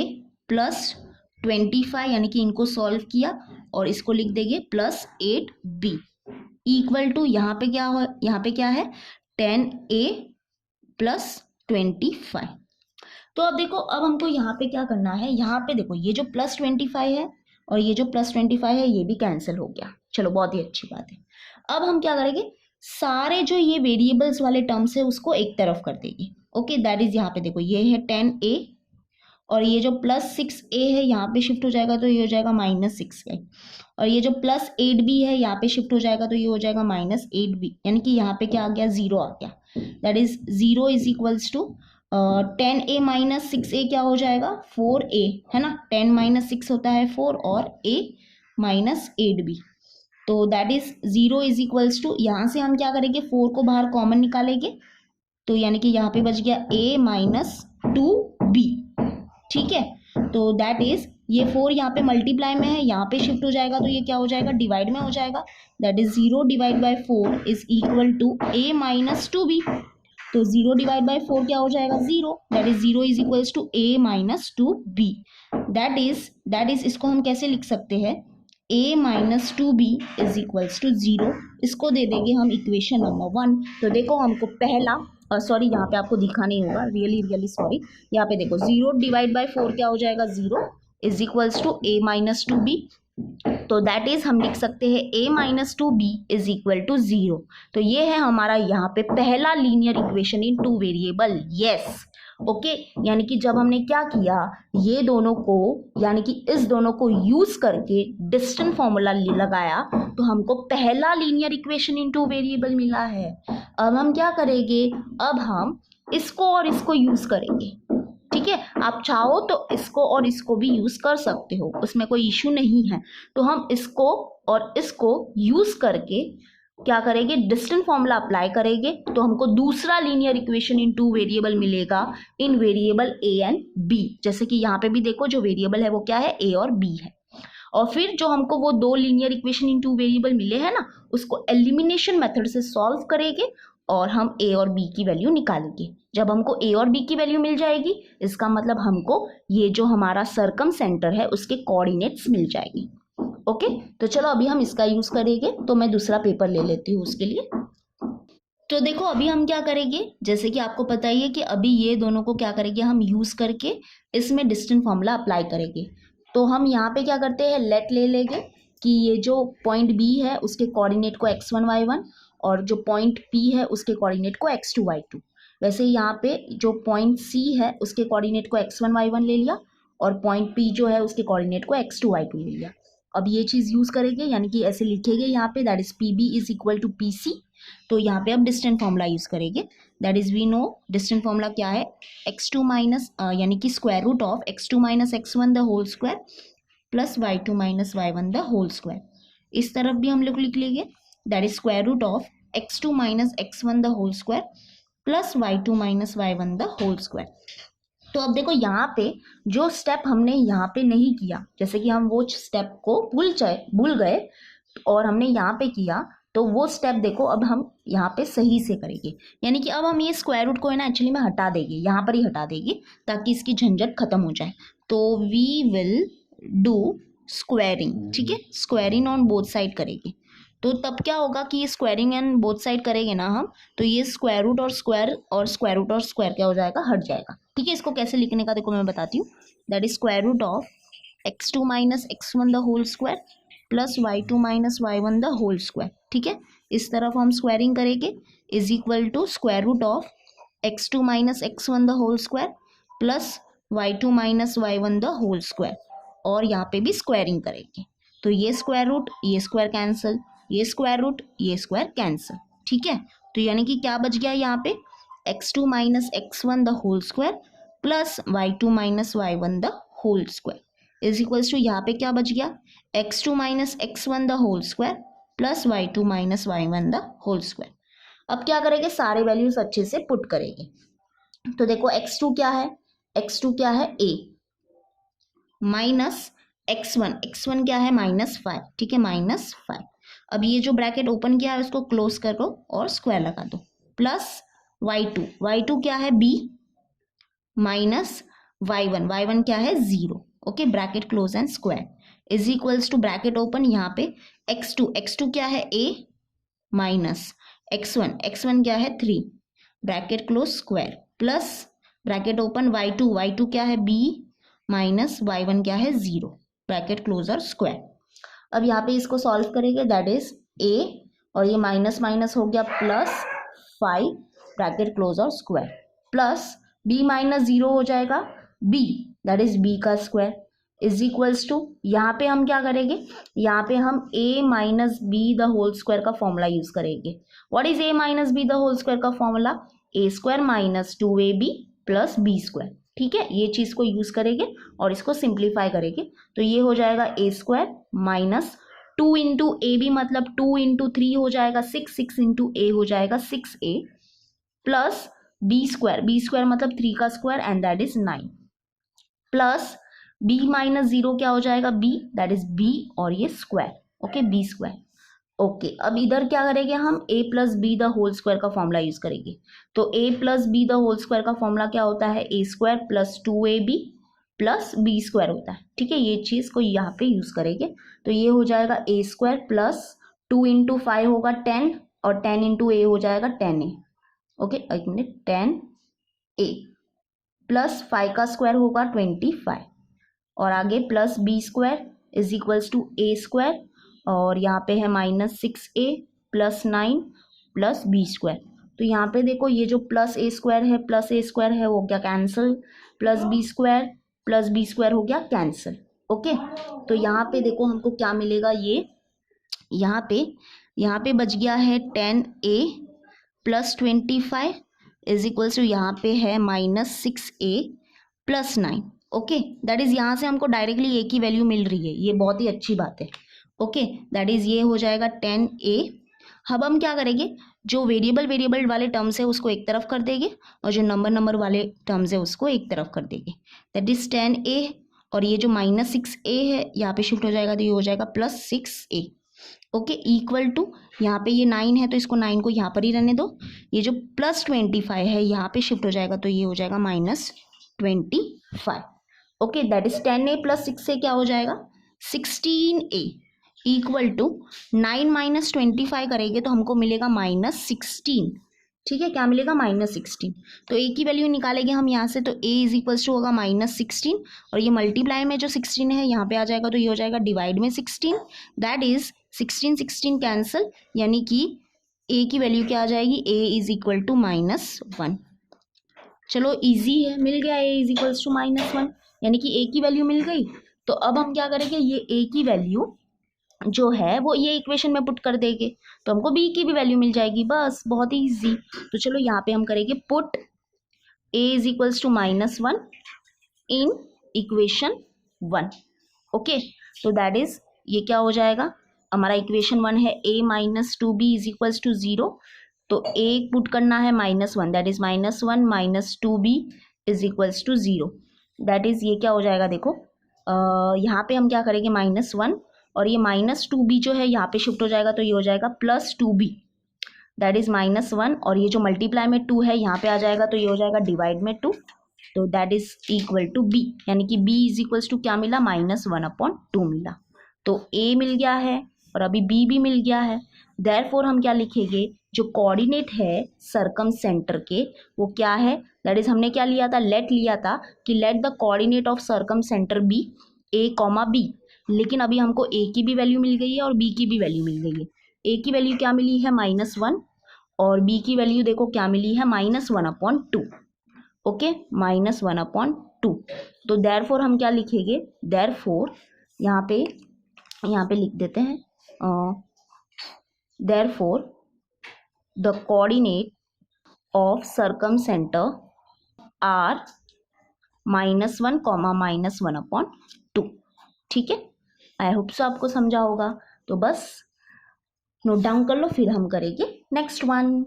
plus 25 यानी कि इनको सॉल्व किया और इसको लिख देंगे प्लस 8b इक्वल टू यहाँ पे क्या है 10a प्लस 25। तो अब देखो, अब हमको यहाँ पे क्या करना है, यहाँ पे देखो ये जो प्लस 25 है और ये जो प्लस 25 है ये भी कैंसिल हो गया। चलो बहुत ही अच्छी बात है। अब हम क्या करेंगे, सारे जो ये वेरिएबल्स वाले टर्म्स है उसको एक तरफ कर देंगे। ओके, दैट इज यहाँ पे देखो ये है 10a और ये जो प्लस 6a है यहाँ पे शिफ्ट हो जाएगा तो ये हो जाएगा माइनस 6a और ये जो प्लस 8b है यहाँ पे शिफ्ट हो जाएगा तो ये हो जाएगा माइनस 8b यानी कि यहाँ पे क्या आ गया, 0 आ गया। That is 0 is equals to 10a minus 6a क्या हो जाएगा 4a, है ना। 10 माइनस 6 होता है 4 और a माइनस 8b, तो that is 0 is equals to, यहाँ से हम क्या करेंगे 4 को बाहर कॉमन निकालेंगे तो यानी कि यहाँ पे बच गया a माइनस 2b। ठीक है, तो दैट इज ये 4 यहाँ पे मल्टीप्लाई में है, यहाँ पे शिफ्ट हो जाएगा तो ये क्या हो जाएगा, डिवाइड में हो जाएगा। That is 0 divide by 4 is equal to a minus 2b, तो 0 डिवाइड बाय 4 क्या हो जाएगा 0, that is 0 is equals to a minus 2b। That is इसको हम कैसे लिख सकते हैं, a minus 2b is equals to 0, इसको दे देंगे हम इक्वेशन नंबर 1। तो देखो हमको पहला सॉरी यहाँ पे आपको दिखा नहीं होगा, रियली सॉरी, यहाँ पे देखो 0 डिवाइड बाय 4 क्या हो जाएगा 0 is equals to a minus 2b, तो दैट इज हम लिख सकते हैं a minus 2b is equal to 0। तो ये है हमारा यहाँ पे पहला linear equation in two variable. Yes, okay, यानी कि जब हमने क्या किया, ये दोनों को यानी कि इस दोनों को यूज करके डिस्टेंस फॉर्मूला लगाया तो हमको पहला linear equation in two variable मिला है। अब हम क्या करेंगे, अब हम इसको और इसको यूज करेंगे। ठीक है, आप चाहो तो इसको और इसको भी यूज कर सकते हो, उसमें कोई इशू नहीं है। तो हम इसको और इसको यूज करके क्या करेंगे, डिस्टेंस फॉर्मूला अप्लाई करेंगे तो हमको दूसरा linear equation in two variable मिलेगा इन वेरिएबल a एंड b। जैसे कि यहाँ पे भी देखो जो वेरिएबल है वो क्या है, a और b है। और फिर जो हमको वो दो linear equation in two variable मिले हैं ना, उसको एलिमिनेशन मेथड से सॉल्व करेंगे और हम a और b की वैल्यू निकालेंगे। जब हमको a और b की वैल्यू मिल जाएगी, इसका मतलब हमको ये जो हमारा सर्कम सेंटर है उसके कोऑर्डिनेट्स मिल जाएंगे। ओके, तो चलो अभी हम इसका यूज करेंगे, तो मैं दूसरा पेपर ले लेती हूँ उसके लिए। तो देखो अभी हम क्या करेंगे, जैसे कि आपको पता ही है कि अभी ये दोनों को क्या करेंगे, हम यूज करके इसमें डिस्टेंस फॉर्मूला अप्लाई करेंगे। तो हम यहाँ पे क्या करते हैं, लेट ले लेंगे कि ये जो पॉइंट B है उसके कोऑर्डिनेट को x1 y1 और जो पॉइंट P है उसके कोऑर्डिनेट को x2 y2। वैसे यहाँ पे जो पॉइंट C है उसके कोऑर्डिनेट को x1 y1 ले लिया और पॉइंट P जो है उसके कोऑर्डिनेट को x2 y2 ले लिया। अब ये चीज़ यूज़ करेंगे, यानी कि ऐसे लिखेंगे यहाँ पे, that is PB is equal to PC। तो यहाँ पे अब डिस्टेंस फॉर्मूला यूज़ करेंगे, that is we know distance formula क्या है, x2 माइनस यानी कि square root of x2 minus x1 the whole square plus y2 minus y1 the whole square. इस तरफ भी हम लोग लिख लेंगे, that is square root of x2 minus x1 the whole square plus y2 minus y1 the whole square. तो अब देखो यहाँ पे जो स्टेप हमने यहाँ पे नहीं किया, जैसे कि हम वो स्टेप को भूल गए और हमने यहाँ पे किया, तो वो स्टेप देखो अब हम यहाँ पे सही से करेंगे। यानी कि अब हम ये स्क्वायर रूट को है ना एक्चुअली में हटा देंगे, यहाँ पर ही हटा देंगे ताकि इसकी झंझट खत्म हो जाए। तो वी विल डू स्क्वायरिंग, ठीक है, स्क्वायरिंग ऑन बोथ साइड करेंगे। तो तब क्या होगा कि ये स्क्वायरिंग एंड बोथ साइड करेंगे ना हम, तो ये स्क्वायर रूट और स्क्वायर रूट और स्क्वायर क्या हो जाएगा, हट जाएगा। ठीक है, इसको कैसे लिखने का देखो मैं बताती हूँ। That is square root of x2 minus x1 the whole square plus y2 minus y1 the whole square. ठीक है, इस तरफ हम स्क्वायरिंग करेंगे, is equal to square root of x2 minus x1 the whole square plus y2 minus y1 the whole square, और यहाँ पे भी स्क्वायरिंग करेंगे। तो ये स्क्वायर रूट, ये स्क्वायर कैंसिल, ये स्क्वायर रूट, ये स्क्वायर कैंसिल। ठीक है, तो यानी कि क्या बच गया यहाँ पे, x2 minus x1 the whole square plus y2 minus y1 the whole square is equals to यहाँ पे क्या बच गया, x2 minus x1 the whole square plus y2 minus y1 the whole square. अब क्या करेंगे, सारे वैल्यूज अच्छे से पुट करेंगे। तो देखो x2 क्या है, x2 क्या है a माइनस x1 क्या है -5। ठीक है, -5। अब ये जो ब्रैकेट ओपन किया है उसको क्लोज करो और स्क्वायर लगा दो, प्लस y2 क्या है b माइनस y1 क्या है 0। Okay, bracket close and square is equals to bracket open, यहाँ पे x2 क्या है a माइनस x1 क्या है 3, bracket close square, plus bracket open y2 क्या है b माइनस y1 क्या है 0, ब्रैकेट क्लोज और स्क्वायर। अब यहाँ पे इसको सॉल्व करेंगे, दैट इज a और ये माइनस माइनस हो गया प्लस 5, ब्रैकेट क्लोज और स्क्वायर, प्लस b माइनस 0 हो जाएगा b, दैट इज b का स्क्वायर इज इक्वल्स टू, यहाँ पे हम क्या करेंगे, यहाँ पे हम a minus b the whole square का फॉर्मूला यूज करेंगे। What is a minus b the whole square का formula, a square minus 2ab plus b square. ठीक है, ये चीज को यूज करेंगे और इसको सिंप्लीफाई करेंगे, तो ये हो जाएगा a square minus 2 into a b मतलब 2 इंटू 3 हो जाएगा 6 इंटू a हो जाएगा 6a प्लस b स्क्वायर मतलब 3 का square and that is 9, plus b minus 0 क्या हो जाएगा b, दैट इज b और ये square. Okay, b square. Okay, अब इधर क्या करेंगे हम, a plus b the whole square का फॉर्मूला यूज करेंगे। तो a plus b the whole square का फॉर्मूला क्या होता है, a square plus 2ab plus b square होता है। ठीक है, ये चीज को यहाँ पे यूज करेंगे, तो ये हो जाएगा a स्क्वायर प्लस 2 इंटू 5 होगा 10 और 10 इंटू a हो जाएगा 10a। ओके, एक मिनट, 10a प्लस 5 का स्क्वायर होगा 25 और आगे plus b square is equals to a square और यहाँ पे है -6a plus 9 plus b square. तो यहाँ पे देखो ये जो प्लस a स्क्वायर है वो क्या कैंसिल, प्लस b स्क्वायर हो गया कैंसिल। ओके, तो यहाँ पे देखो हमको क्या मिलेगा, ये यहाँ पे बच गया है 10a plus 25 is equals to यहाँ पे है -6a plus 9। Okay, that is यहाँ से हमको डायरेक्टली a की वैल्यू मिल रही है, ये बहुत ही अच्छी बात है। ओके, दैट इज ये हो जाएगा 10a। अब हम क्या करेंगे, जो वेरिएबल वाले टर्म्स है उसको एक तरफ कर देंगे और जो नंबर वाले टर्म्स है उसको एक तरफ कर देंगे, दैट इज 10a और ये जो -6a है यहाँ पे शिफ्ट हो जाएगा तो ये हो जाएगा +6a। ओके, इक्वल टू यहाँ पे ये 9 है तो इसको 9 को यहाँ पर ही रहने दो, ये जो +25 है यहाँ पे शिफ्ट हो जाएगा तो ये हो जाएगा -25। Okay, that is 10a plus 6a क्या हो जाएगा 16a इक्वल टू 9 माइनस 25 करेंगे तो हमको मिलेगा -16। ठीक है, क्या मिलेगा -16। तो a की वैल्यू निकालेंगे हम यहाँ से, तो a इज इक्वल्स टू होगा -16 और ये मल्टीप्लाई में जो 16 है यहाँ पे आ जाएगा तो ये हो जाएगा डिवाइड में 16, दैट इज 16 कैंसिल, यानी कि a की वैल्यू क्या आ जाएगी, a इज इक्वल टू -1। चलो इजी है, मिल गया a इज इक्वल्स टू -1, यानी कि a की वैल्यू मिल गई। तो अब हम क्या करेंगे, ये a की वैल्यू जो है वो ये इक्वेशन में पुट कर देंगे तो हमको b की भी वैल्यू मिल जाएगी, बस बहुत ही इजी। तो चलो यहाँ पे हम करेंगे put a is equals to -1 in equation 1। Okay, तो दैट इज ये क्या हो जाएगा, हमारा इक्वेशन 1 है a minus 2b is equals to 0 तो a पुट करना है -1, that is -1 minus 2b is equals to 0। That is ये क्या हो जाएगा देखो, यहाँ पे हम क्या करेंगे -1 और ये -2b जो है यहाँ पे शिफ्ट हो जाएगा, तो ये हो जाएगा +2b, दैट इज -1 और ये जो मल्टीप्लाई में 2 है यहाँ पे आ जाएगा, तो ये हो जाएगा डिवाइड में 2, तो that is equal to b, यानी कि b इज इक्वल्स टू क्या मिला -1/2 मिला। तो a मिल गया है और अभी b भी मिल गया है। देयरफॉर हम क्या लिखेंगे, जो कोऑर्डिनेट है सर्कम सेंटर के वो क्या है, दैट इज हमने क्या लिया था, लेट लिया था कि let the coordinate of circumcentre be a, b, लेकिन अभी हमको a की भी वैल्यू मिल गई है और b की भी वैल्यू मिल गई है। a की वैल्यू क्या मिली है -1 और b की वैल्यू देखो क्या मिली है -1/2। ओके, -1/2। तो देयरफॉर हम क्या लिखेंगे, देयरफॉर यहाँ पे लिख देते हैं, therefore the coordinate of circumcentre are -1, -1/2। ठीक है, आई होप सो आपको समझा होगा। तो बस नोट डाउन कर लो, फिर हम करेंगे नेक्स्ट वन।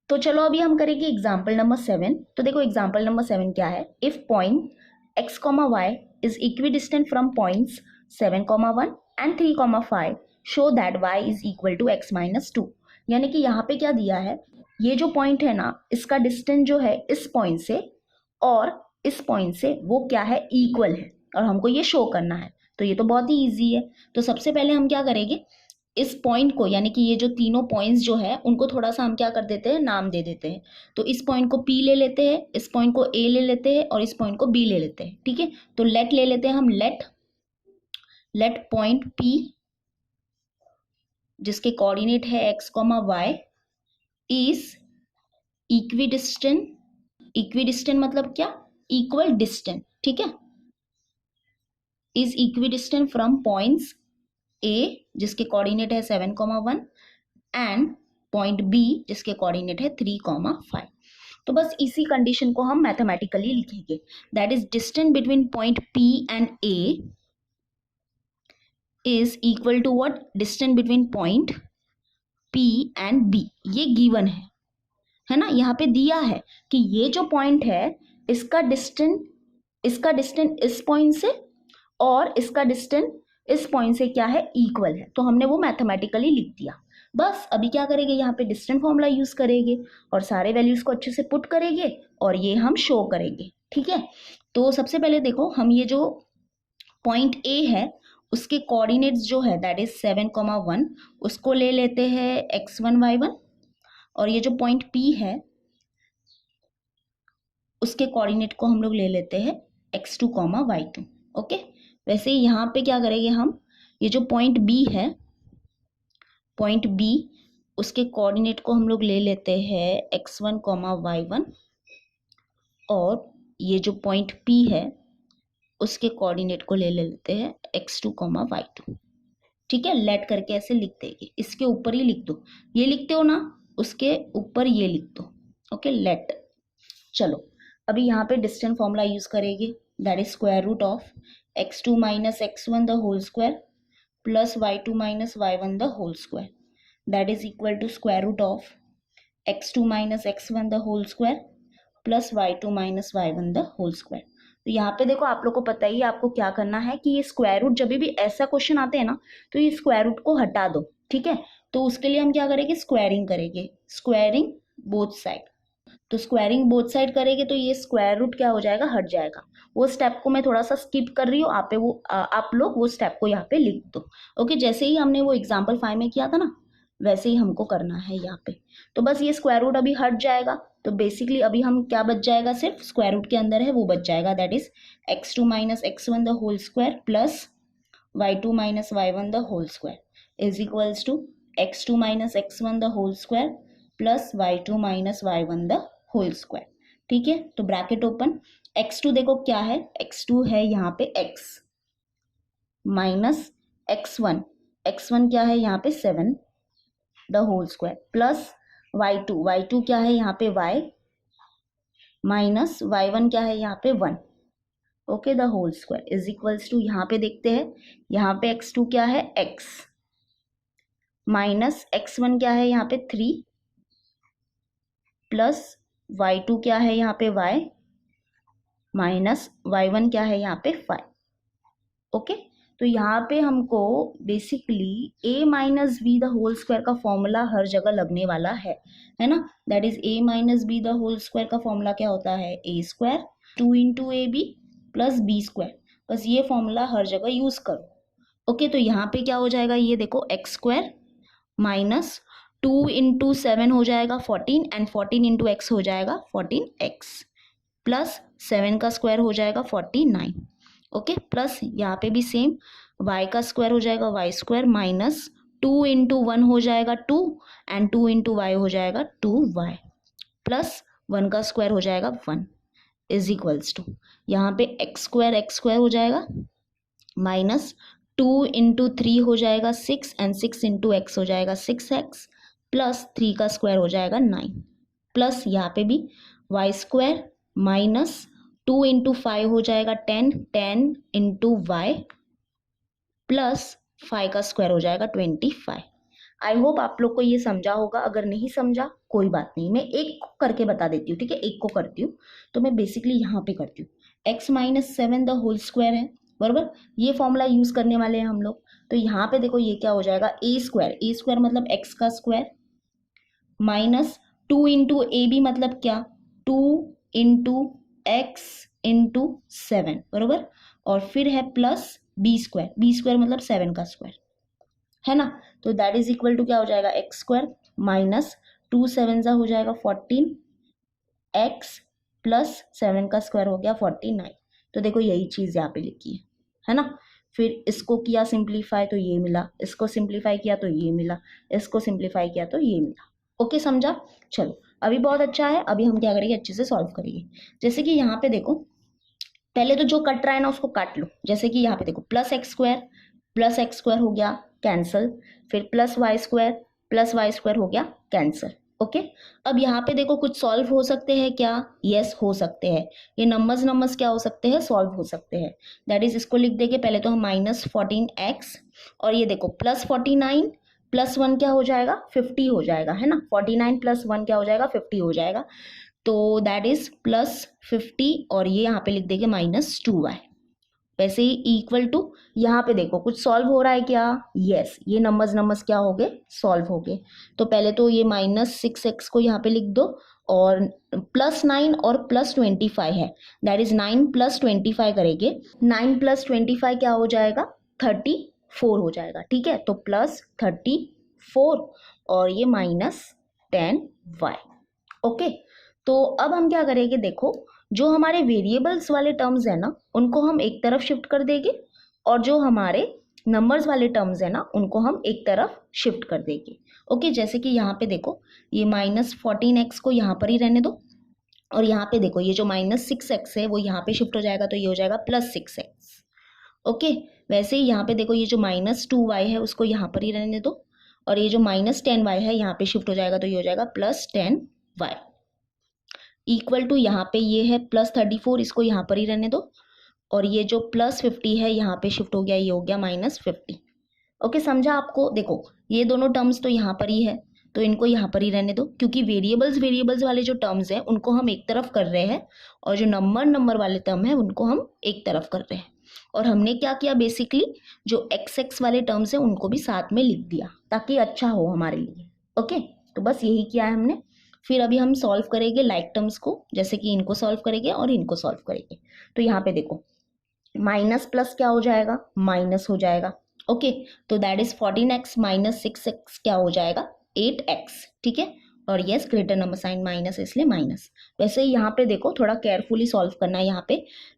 तो चलो अभी हम करेंगे एग्जाम्पल नंबर 7। तो देखो एग्जाम्पल नंबर 7 क्या है, if point x, y is equidistant from points 7, 1 and 3, 5 show that y is equal to x -2। यानी कि यहाँ पे क्या दिया है, ये जो पॉइंट है ना, इसका डिस्टेंस जो है इस पॉइंट से और इस पॉइंट से वो क्या है, इक्वल है, और हमको ये शो करना है। तो ये तो बहुत ही ईजी है। तो सबसे पहले हम क्या करेंगे, इस पॉइंट को यानी कि ये जो तीनों पॉइंट्स जो है उनको थोड़ा सा हम क्या कर देते हैं, नाम दे देते हैं। तो इस पॉइंट को P ले लेते हैं, इस पॉइंट को A ले लेते हैं और इस पॉइंट को B ले लेते हैं। ठीक है, तो लेट ले लेते हैं हम, लेट पॉइंट P जिसके कोऑर्डिनेट है x, y is equidistant, equidistant मतलब क्या, इक्वल डिस्टेंट। ठीक है, is equidistant from points A जिसके कोऑर्डिनेट है 7, 1 एंड पॉइंट B जिसके कोऑर्डिनेट है 3, 5। तो बस इसी कंडीशन को हम मैथमेटिकली लिखेंगे, that is distance between point P and A is equal to what, distance between point P and B। ये गिवन है ना, यहाँ पे दिया है कि ये जो पॉइंट है इसका डिस्टेंस इस पॉइंट से और इसका डिस्टेंस इस पॉइंट से क्या है, इक्वल है। तो हमने वो मैथमेटिकली लिख दिया। बस अभी क्या करेंगे, यहाँ पे डिस्टेंस फॉर्मूला यूज करेंगे और सारे वैल्यूज को अच्छे से पुट करेंगे और ये हम शो करेंगे। ठीक है, तो सबसे पहले देखो, हम ये जो पॉइंट A है उसके कोऑर्डिनेट्स जो है दैट इज 7, 1 उसको ले लेते हैं x1, y1, और ये जो पॉइंट P है उसके कोऑर्डिनेट को हम लोग ले लेते हैं x2, y2। ओके, वैसे ही यहाँ पे क्या करेंगे हम, ये जो पॉइंट B है, पॉइंट B उसके कोऑर्डिनेट को हम लोग ले लेते हैं x1, y1, और ये जो पॉइंट P है उसके कोऑर्डिनेट को ले लेते हैं x2, y2। ठीक है, लेट करके ऐसे लिख देंगे, इसके ऊपर ही लिख दो, ये लिखते हो ना उसके ऊपर ये लिख दो। Okay, let. चलो अभी यहाँ पे डिस्टेंस फॉर्मूला यूज करेंगे, that is square root of x2 minus x1 the whole square plus y2 minus y1 the whole square, that is equal to square root of x2 minus x1 the whole square plus y2 minus y1 the whole square. तो यहाँ पे देखो, आप लोग को पता ही है आपको क्या करना है कि ये स्क्वायर रूट जब भी ऐसा क्वेश्चन आते हैं ना, तो ये स्क्वायर रूट को हटा दो। ठीक है, तो उसके लिए हम क्या करेंगे, स्क्वायरिंग करेंगे, स्क्वायरिंग बोथ साइड। तो स्क्वायरिंग बोथ साइड करेंगे तो ये स्क्वायर रूट क्या हो जाएगा, हट जाएगा। वो स्टेप को मैं थोड़ा सा स्किप कर रही हूँ, आप लोग वो स्टेप को यहाँ पे लिख दो। ओके, जैसे ही हमने वो एग्जाम्पल 5 में किया था ना, वैसे ही हमको करना है यहाँ पे। तो बस ये स्क्वायर रूट अभी हट जाएगा, तो बेसिकली अभी हम क्या बच जाएगा, सिर्फ स्क्वायर रूट के अंदर है वो बच जाएगा, that is x2 minus x1 the whole square plus y2 minus y1 the whole square is equals to x2 minus x1 the whole square plus y2 minus y1 the whole square. ठीक है, तो bracket open, x2 देखो क्या है, x2 है यहाँ पे x minus x1 क्या है यहाँ पे 7 the whole square plus y2 क्या है यहाँ पे y माइनस y1 क्या है यहाँ पे 1, okay, the whole square is equals to, यहाँ पे देखते हैं यहाँ पे x2 क्या है x माइनस x1 क्या है यहाँ पे 3 प्लस y2 क्या है यहाँ पे y माइनस y1 क्या है यहाँ पे 5। ओके, तो यहाँ पे हमको basically a minus b the whole square का फॉर्मूला हर जगह लगने वाला है ना। That is a minus b the whole square का फॉर्मूला क्या होता है, a square 2 into a b plus b square. बस ये फॉर्मूला हर जगह यूज करो। ओके, तो यहाँ पे क्या हो जाएगा, ये देखो एक्स स्क्वायर माइनस 2 इंटू 7 हो जाएगा 14 एंड 14 इंटू एक्स हो जाएगा 14x प्लस 7 का स्क्वायर हो जाएगा 49। ओके, प्लस यहाँ पे भी सेम y का स्क्वायर हो जाएगा y स्क्वायर माइनस 2 इंटू 1 हो जाएगा 2 एंड 2 इंटू वाई हो जाएगा 2y प्लस 1 का स्क्वायर हो जाएगा 1 इज इक्वल्स टू यहाँ पे एक्स स्क्वायर हो जाएगा माइनस 2 इंटू 3 हो जाएगा 6 एंड 6 इंटू एक्स हो जाएगा 6x प्लस 3 का स्क्वायर हो जाएगा 9 प्लस यहाँ पे भी y स्क्वायर माइनस 2 इंटू 5 हो जाएगा 10 इंटू वाई प्लस 5 का स्क्वायर हो जाएगा 25। आई होप आप लोग को ये समझा होगा। अगर नहीं समझा कोई बात नहीं, मैं एक को करके बता देती हूँ, ठीक है। एक को करती हूँ तो मैं बेसिकली यहाँ पे करती हूँ x minus 7 the whole square है, बराबर। ये फॉर्मूला यूज करने वाले हैं हम लोग। तो यहाँ पे देखो ये क्या हो जाएगा, ए स्क्वायर मतलब x का square minus 2 into a b मतलब क्या 2 इंटू एक्स इंटू 7, बराबर। और फिर है प्लस बी स्क्वायर मतलब 7 का स्क्वायर, है ना। तो दैट इज इक्वल टू क्या हो जाएगा एक्स स्क्वायर माइनस 2 7 हो जाएगा 14 एक्स प्लस 7 का स्क्वायर हो गया 49। तो देखो यही चीज यहाँ पे लिखी है ना। फिर इसको किया सिंप्लीफाई तो ये मिला, इसको सिंप्लीफाई किया तो ये मिला, इसको सिंप्लीफाई किया तो ये मिला। ओके, समझा। चलो अभी बहुत अच्छा है। अभी हम क्या करेंगे, अच्छे से सॉल्व करेंगे। जैसे कि यहाँ पे देखो, पहले तो जो कट रहा है ना उसको काट लो। जैसे कि यहाँ पे देखो प्लस एक्स स्क्वायर हो गया कैंसल, फिर प्लस वाई स्क्वायर हो गया कैंसल। ओके, अब यहाँ पे देखो कुछ सॉल्व हो सकते हैं क्या, यस हो सकते हैं। ये नंबर्स क्या हो सकते हैं, सॉल्व हो सकते हैं। दैट इज इसको लिख देंगे पहले तो हम माइनस 14x और ये देखो प्लस 49 प्लस 1 क्या हो जाएगा 50 हो जाएगा, है ना। 49 प्लस 1 क्या हो जाएगा 50 हो जाएगा। तो दैट इज प्लस 50 और ये यहाँ पे लिख देंगे माइनस 2y। वैसे ही इक्वल टू यहाँ पे देखो कुछ सॉल्व हो रहा है क्या, यस ये नंबर्स क्या हो गए, सॉल्व हो गए। तो पहले तो ये माइनस 6x को यहाँ पे लिख दो और प्लस 9 और प्लस 25 है, दैट इज 9 प्लस 25 करेंगे। 9 प्लस 25 क्या हो जाएगा 34 हो जाएगा, ठीक है। तो प्लस 34 और ये माइनस 10y। ओके, तो अब हम क्या करेंगे, देखो जो हमारे वेरिएबल्स वाले टर्म्स है ना उनको हम एक तरफ शिफ्ट कर देंगे और जो हमारे नंबर्स वाले टर्म्स है ना उनको हम एक तरफ शिफ्ट कर देंगे। ओके, जैसे कि यहाँ पे देखो ये माइनस 14x को यहाँ पर ही रहने दो और यहाँ पे देखो ये जो माइनस 6x है वो यहाँ पे शिफ्ट हो जाएगा तो ये हो जाएगा प्लस 6x। ओके, वैसे ही यहाँ पे देखो ये जो माइनस 2y है उसको यहाँ पर ही रहने दो और ये जो माइनस 10y है यहाँ पे शिफ्ट हो जाएगा तो ये हो जाएगा प्लस 10y इक्वल टू यहाँ पे ये है प्लस 34, इसको यहाँ पर ही रहने दो और ये जो प्लस 50 है यहाँ पे शिफ्ट हो गया, ये हो गया माइनस 50। ओके, समझा आपको। देखो ये दोनों टर्म्स तो यहाँ पर ही है तो इनको यहाँ पर ही रहने दो क्योंकि वेरिएबल्स वाले जो टर्म्स हैं उनको हम एक तरफ कर रहे हैं और जो नंबर वाले टर्म है उनको हम एक तरफ कर रहे हैं। और हमने क्या किया, बेसिकली जो एक्स वाले टर्म्स है उनको भी साथ में लिख दिया ताकि अच्छा हो हमारे लिए। ओके, तो बस यही किया है हमने। फिर अभी हम सॉल्व करेंगे लाइक टर्म्स को, जैसे कि इनको सॉल्व करेंगे और इनको सॉल्व करेंगे। तो यहाँ पे देखो माइनस प्लस क्या हो जाएगा, माइनस हो जाएगा। ओके, तो that is 14x minus 6x क्या हो जाएगा 8x, ठीक है। और यस ग्रेटर नंबर साइन माइनस इसलिए माइनस। वैसे ही यहाँ पे देखो थोड़ा केयरफुली सॉल्व करना है।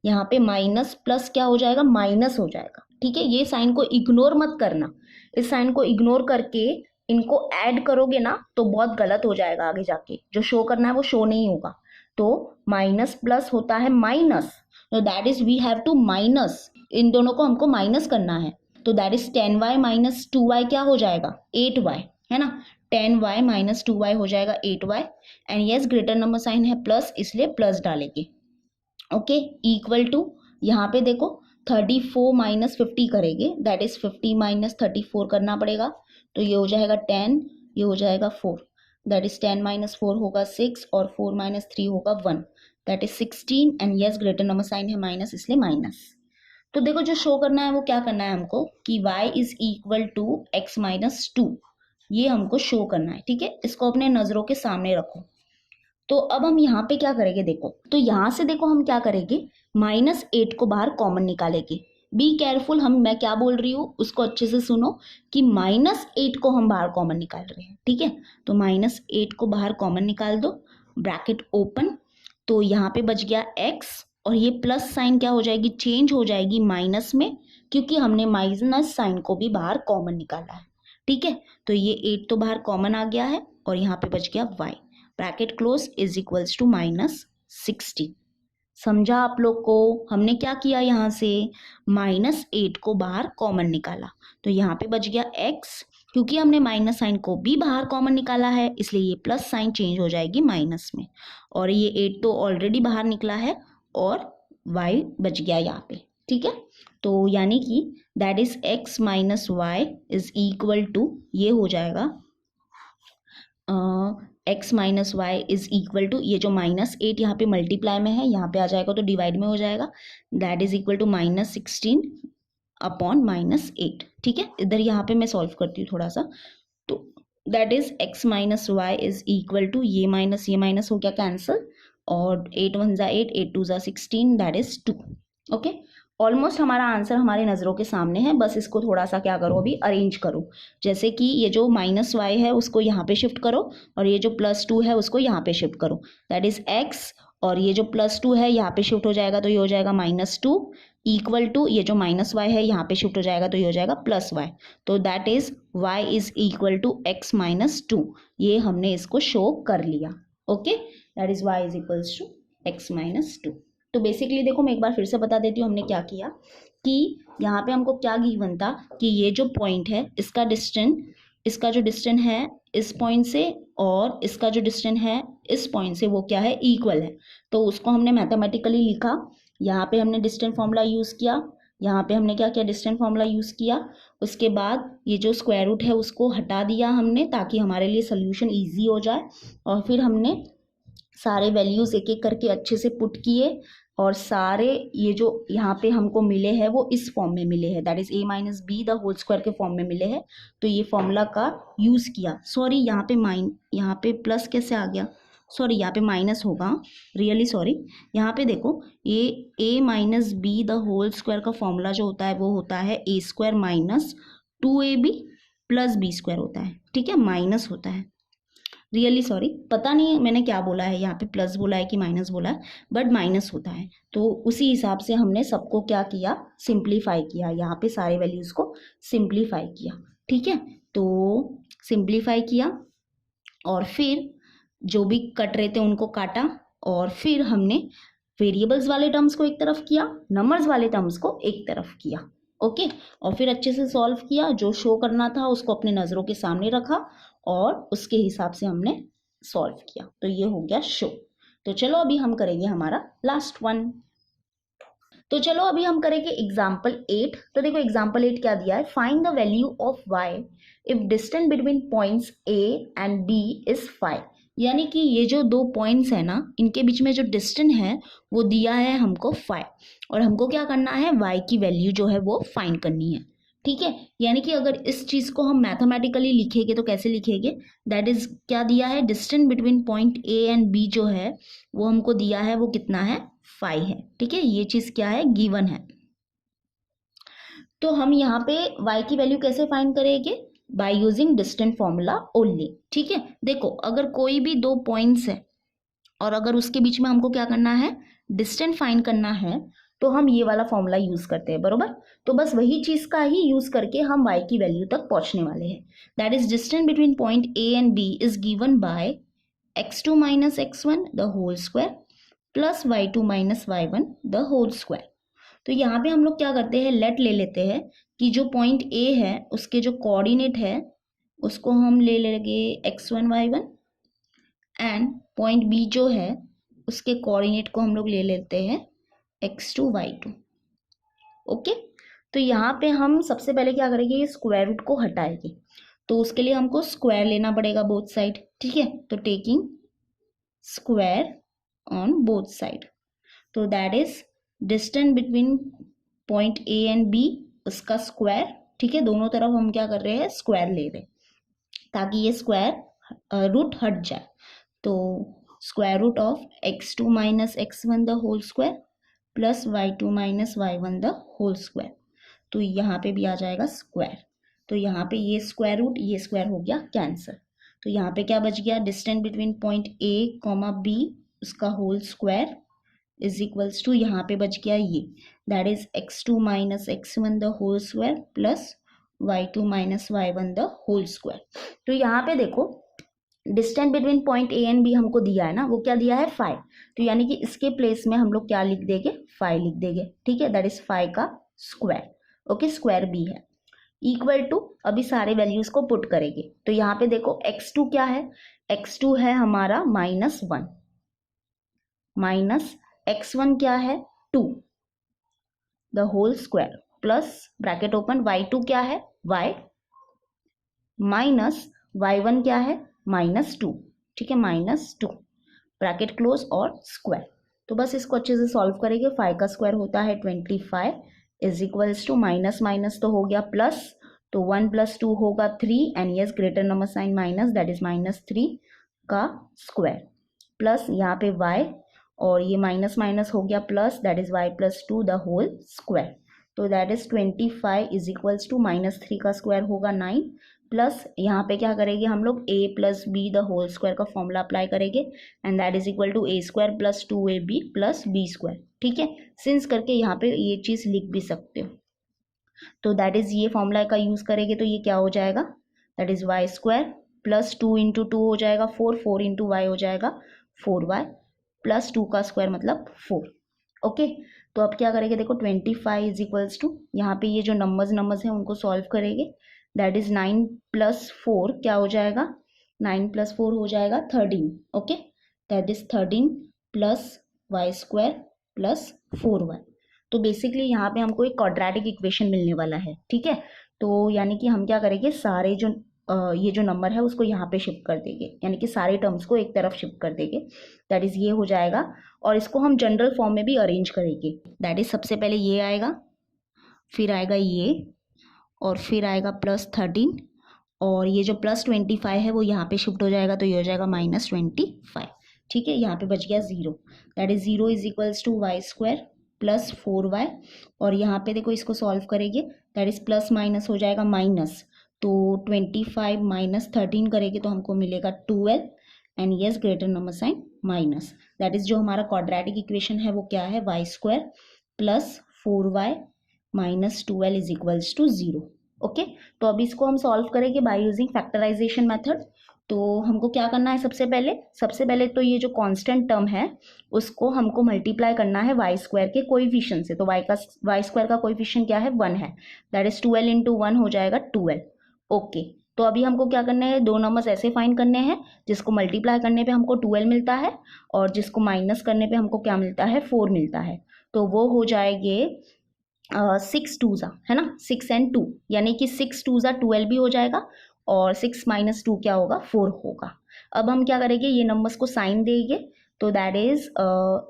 यहाँ पे माइनस प्लस क्या हो जाएगा, माइनस हो जाएगा, ठीक है। ये साइन को इग्नोर मत करना, इस साइन को इग्नोर करके इनको ऐड करोगे ना तो बहुत गलत हो जाएगा, आगे जाके जो शो करना है वो शो नहीं होगा। तो माइनस प्लस होता है माइनस, तो that is we have to minus, इन दोनों को हमको माइनस करना है। तो that is 10y minus 2y क्या हो जाएगा 8y, है ना। 10y माइनस 2y हो जाएगा 8y and yes greater number sign है प्लस इसलिए प्लस डालेंगे। ओके, इक्वल टू यहाँ पे देखो 34 माइनस 50 करेंगे, दैट इज 50 माइनस 34 करना पड़ेगा, तो ये हो जाएगा 10, ये हो जाएगा 4, दैट इज 10 माइनस 4 होगा 6 और 4 माइनस 3 होगा 1, that is 16 and yes greater number sign है माइनस, इसलिए माइनस। तो देखो जो शो करना है वो क्या करना है हमको कि y is equal to x minus 2, ये हमको शो करना है, ठीक है। इसको अपने नजरों के सामने रखो। तो अब हम यहाँ पे क्या करेंगे, देखो तो यहाँ से देखो हम क्या करेंगे, -8 को बाहर कॉमन निकालेंगे। बी केयरफुल, मैं क्या बोल रही हूँ उसको अच्छे से सुनो कि -8 को हम बाहर कॉमन निकाल रहे हैं, ठीक है। तो -8 को बाहर कॉमन निकाल दो, ब्रैकेट ओपन, तो यहाँ पे बच गया x और ये प्लस साइन क्या हो जाएगी, चेंज हो जाएगी माइनस में, क्योंकि हमने माइनस साइन को भी बाहर कॉमन निकाला है, ठीक है। तो ये 8 तो बाहर कॉमन आ गया है और यहाँ पे बच गया y, bracket close is equals to -16। समझा आप लोग को, हमने क्या किया, यहाँ से -8 को बाहर कॉमन निकाला, तो यहाँ पे बच गया x, क्योंकि हमने माइनस साइन को भी बाहर कॉमन निकाला है इसलिए ये प्लस साइन चेंज हो जाएगी माइनस में, और ये 8 तो ऑलरेडी बाहर निकला है और y बच गया यहाँ पे, ठीक है। तो यानी कि that is x minus y is equal to, ये हो जाएगा x minus y is equal to, ये जो -8 यहाँ पे मल्टीप्लाई में है यहाँ पे आ जाएगा तो डिवाइड में हो जाएगा, that is equal to -16 upon -8, ठीक है। इधर यहाँ पे मैं सॉल्व करती हूँ थोड़ा सा, तो that is x minus y is equal to, ये माइनस हो गया कैंसिल, और 8 1 ज़ा 8, 8 2 ज़ा 16, दैट इज 2, ओके। ऑलमोस्ट हमारा आंसर हमारे नज़रों के सामने है, बस इसको थोड़ा सा क्या करो अभी अरेंज करो, जैसे कि ये जो -y है उसको यहाँ पे शिफ्ट करो और ये जो +2 है उसको यहाँ पे शिफ्ट करो, दैट इज x, और ये जो +2 है यहाँ पे शिफ्ट हो जाएगा तो ये हो जाएगा -2 इक्वल टू, ये जो -y है यहाँ पे शिफ्ट हो जाएगा तो ये हो जाएगा +y, तो that is y is equal to x minus 2, ये हमने इसको शो कर लिया, okay. That is y is equals to x minus 2। तो बेसिकली देखो मैं एक बार फिर से बता देती हूँ हमने क्या किया, कि यहाँ पे हमको क्या गिवन था कि ये जो पॉइंट है इसका डिस्टेंस, इसका जो डिस्टेंस है इस पॉइंट से और इसका जो डिस्टेंस है इस पॉइंट से वो क्या है, इक्वल है, तो उसको हमने मैथमेटिकली लिखा, यहाँ पे हमने डिस्टेंस फॉर्मूला यूज़ किया, यहाँ पे हमने क्या किया, डिस्टेंस फॉर्मूला यूज़ किया, उसके बाद ये जो स्क्वायर रूट है उसको हटा दिया हमने ताकि हमारे लिए सोल्यूशन ईजी हो जाए, और फिर हमने सारे वैल्यूज़ एक एक करके अच्छे से पुट किए, और सारे ये जो यहाँ पे हमको मिले हैं वो इस फॉर्म में मिले हैं, that is a minus b the whole square के फॉर्म में मिले हैं, तो ये फॉर्मूला का यूज़ किया। सॉरी यहाँ पे प्लस कैसे आ गया, सॉरी यहाँ पे माइनस होगा, रियली सॉरी। यहाँ पे देखो ये a minus b the whole square का फॉर्मूला जो होता है वो होता है a square minus 2ab plus b square होता है, ठीक है, माइनस होता है, रियली सॉरी, पता नहीं मैंने क्या बोला है, यहाँ पे प्लस बोला है कि माइनस बोला है, बट माइनस होता है, तो उसी हिसाब से हमने सबको क्या किया, सिंप्लीफाई किया, यहाँ पे सारे वैल्यूज़ को सिंप्लीफाई किया, ठीक है। तो सिंप्लीफाई किया और फिर जो भी कट रहे थे उनको काटा, और फिर हमने वेरिएबल्स वाले टर्म्स को एक तरफ किया, नंबर्स वाले टर्म्स को एक तरफ किया, ओके। और फिर अच्छे से सॉल्व किया, जो शो करना था उसको अपने नज़रों के सामने रखा और उसके हिसाब से हमने सॉल्व किया, तो ये हो गया शो। तो चलो अभी हम करेंगे हमारा लास्ट वन। तो चलो अभी हम करेंगे एग्जाम्पल 8। तो देखो एग्जाम्पल 8 क्या दिया है, find the value of y if distance between points a and b is 5। यानी कि ये जो दो पॉइंट्स है ना, इनके बीच में जो डिस्टेंस है वो दिया है हमको 5, और हमको क्या करना है, y की वैल्यू जो है वो फाइंड करनी है, ठीक है। यानी कि अगर इस चीज़ को हम मैथमेटिकली लिखेंगे तो कैसे लिखेंगे, दैट इज क्या दिया है, distance between point a and b जो है वो हमको दिया है, वो कितना है, 5 है, ठीक है। ये चीज़ क्या है, गिवन है। तो हम यहाँ पे y की वैल्यू कैसे फाइंड करेंगे, by using distance formula only, ठीक है। देखो अगर कोई भी दो पॉइंट्स है और अगर उसके बीच में हमको क्या करना है, डिस्टेंस फाइंड करना है, तो हम ये वाला फॉर्मूला यूज करते हैं, बरोबर। तो बस वही चीज का ही यूज करके हम y की वैल्यू तक पहुंचने वाले हैं। That is distance between point a and b is given by x2 minus x1 the whole square plus y2 minus y1 the whole square. तो यहाँ पे हम लोग क्या करते हैं, लेट ले लेते हैं कि जो पॉइंट a है उसके जो कोऑर्डिनेट है उसको हम ले लेंगे x1 y1, and point b जो है उसके कोऑर्डिनेट को हम लोग ले लेते हैं x2 y2। ओके, तो यहाँ पे हम सबसे पहले क्या करेंगे, ये स्क्वायर रूट को हटाएंगे, तो उसके लिए हमको स्क्वायर लेना पड़ेगा बोथ साइड, ठीक है। तो taking square on both side, तो that is distance between point A and B, उसका स्क्वायर, ठीक है। दोनों तरफ हम क्या कर रहे हैं, स्क्वायर ले रहे हैं ताकि ये स्क्वायर रूट हट जाए। तो square root of x2 minus x1 the whole square plus y2 minus y1 the whole square, तो यहाँ पे भी आ जाएगा स्क्वायर। तो यहाँ पे ये स्क्वायर हो गया कैंसर। तो यहाँ पे क्या बच गया, distance between point A comma B उसका whole square is equals to, यहाँ पे बच गया ये, that is x2 minus x1 the whole square plus y2 minus y1 the whole square. तो यहाँ पे देखो distance between point A and B हमको दिया है ना, वो क्या दिया है 5, तो यानी कि इसके प्लेस में हम लोग क्या लिख देंगे, 5 लिख देंगे, ठीक है। दैट इज 5 का स्क्वायर, ओके, स्क्वायर बी है इक्वल टू, अभी सारे वैल्यूज को पुट करेंगे। तो यहाँ पे देखो x2 क्या है, x2 है हमारा -1 माइनस x1 क्या है 2 the whole square plus bracket open y2 क्या है y माइनस y1 क्या है -2, ठीक है, -2 ब्रैकेट क्लोज और स्क्वायर। तो बस इसको अच्छे से सॉल्व करेंगे। 5 का स्क्वायर होता है 25 is equals to minus minus तो हो गया प्लस, तो 1 + 2 होगा 3 and yes greater number sign minus, that is -3 का स्क्वायर प्लस यहाँ पे y और ये माइनस माइनस हो गया plus, that is y + 2 the whole square. तो that is 25 is equals to -3 का स्क्वायर होगा 9 प्लस यहाँ पे क्या करेंगे हम लोग a + b the whole square का फॉर्मूला अप्लाई करेंगे and that is equal to a² + 2ab + b², ठीक है। सिंस करके यहाँ पे ये चीज़ लिख भी सकते हो, तो दैट इज ये फॉर्मूला का यूज़ करेंगे तो ये क्या हो जाएगा, दैट इज y² + 2 × 2 हो जाएगा 4, 4 × y हो जाएगा 4y प्लस 2 का स्क्वायर मतलब 4, ओके। तो अब क्या करेंगे, देखो 25 इज इक्वल्स टू, यहाँ पे ये जो नंबर्स हैं उनको सॉल्व करेंगे, दैट इज 9 + 4 क्या हो जाएगा, 9 + 4 हो जाएगा 13, okay, that is 13 plus y² plus 4y। तो बेसिकली यहाँ पे हमको एक क्वाड्रेटिक इक्वेशन मिलने वाला है, ठीक है। तो यानी कि हम क्या करेंगे, सारे जो ये जो नंबर है उसको यहाँ पे शिफ्ट कर देंगे, यानी कि सारे टर्म्स को एक तरफ शिफ्ट कर देंगे, दैट इज ये हो जाएगा। और इसको हम जनरल फॉर्म में भी अरेंज करेंगे, दैट इज सबसे पहले ये आएगा, फिर आएगा ये, और फिर आएगा +13, और ये जो +25 है वो यहाँ पे शिफ्ट हो जाएगा, तो ये हो जाएगा -25, ठीक है। यहाँ पे बच गया 0, that is 0 is equals to y² plus 4y, और यहाँ पे देखो इसको सॉल्व करेंगे, दैट इज प्लस माइनस हो जाएगा माइनस, तो 25 माइनस 13 करेंगे तो हमको मिलेगा 12 and yes greater number sign minus, that is जो हमारा क्वाड्रेटिक इक्वेशन है वो क्या है, y² plus 4y minus 12 is equals to 0, okay. तो अब इसको हम सॉल्व करेंगे बाय यूजिंग फैक्टराइजेशन मेथड। तो हमको क्या करना है, सबसे पहले तो ये जो कांस्टेंट टर्म है उसको हमको मल्टीप्लाई करना है y² के कोएफिशिएंट से। तो y² का कोएफिशिएंट क्या है, 1 है, दैट इज 12 × 1 हो जाएगा 12, ओके। तो अभी हमको क्या करना है, दो नंबर्स ऐसे फाइंड करने हैं जिसको मल्टीप्लाई करने पे हमको 12 मिलता है और जिसको माइनस करने पे हमको क्या मिलता है, 4 मिलता है। तो वो हो जाएंगे 6 2 है ना, 6 एंड 2, यानी कि 6 2 12 भी हो जाएगा और 6 - 2 क्या होगा, 4 होगा। अब हम क्या करेंगे, ये नंबर्स को साइन देंगे, तो दैट इज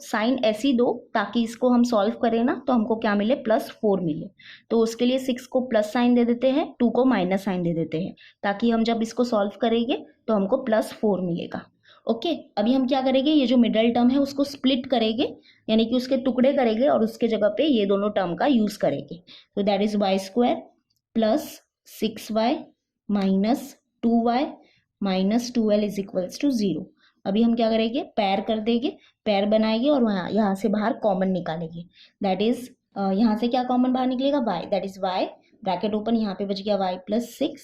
साइन ऐसी दो ताकि इसको हम सॉल्व करें ना तो हमको क्या मिले, +4 मिले। तो उसके लिए 6 को प्लस साइन दे देते हैं, 2 को माइनस साइन दे देते हैं, ताकि हम जब इसको सॉल्व करेंगे तो हमको +4 मिलेगा, ओके। अभी हम क्या करेंगे, ये जो मिडल टर्म है उसको स्प्लिट करेंगे, यानी कि उसके टुकड़े करेंगे और उसके जगह पे ये दोनों टर्म का यूज करेंगे। तो that is y² plus 6y minus 2y minus 12 is equals to 0। अभी हम क्या करेंगे, पैर कर देंगे, पैर बनाएंगे और वहाँ यहाँ से बाहर कॉमन निकालेंगे, दैट इज यहाँ से क्या कॉमन बाहर निकलेगा, y, that is y bracket open, यहाँ पे बच गया y + 6,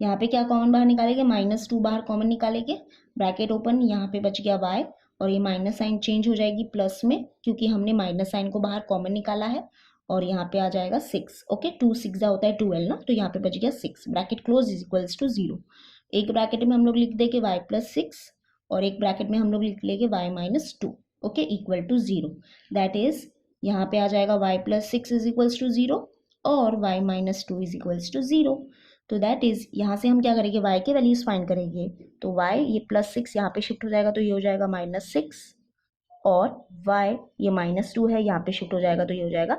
यहाँ पे क्या कॉमन बाहर निकालेंगे, -2 बाहर कॉमन निकालेंगे, ब्रैकेट ओपन, यहाँ पे बच गया y और ये माइनस साइन चेंज हो जाएगी प्लस में क्योंकि हमने माइनस साइन को बाहर कॉमन निकाला है, और यहाँ पे आ जाएगा 6, ओके। 2 6 होता है 12 ना, तो यहाँ पे बच गया 6, bracket close is equals to 0। एक ब्रैकेट में हम लोग लिख देंगे y + 6 और एक ब्रैकेट में हम लोग लिख लेंगे y - 2, okay, equal to 0, that is यहाँ पे आ जाएगा y plus 6 is equals to 0 और y minus 2 is equals to 0। तो दैट इज यहाँ से हम क्या करेंगे, y के वैल्यूज फाइंड करेंगे। तो y ये प्लस 6 यहाँ पे शिफ्ट हो जाएगा तो ये हो जाएगा माइनस 6, और y ये माइनस 2 है यहाँ पे शिफ्ट हो जाएगा तो ये हो जाएगा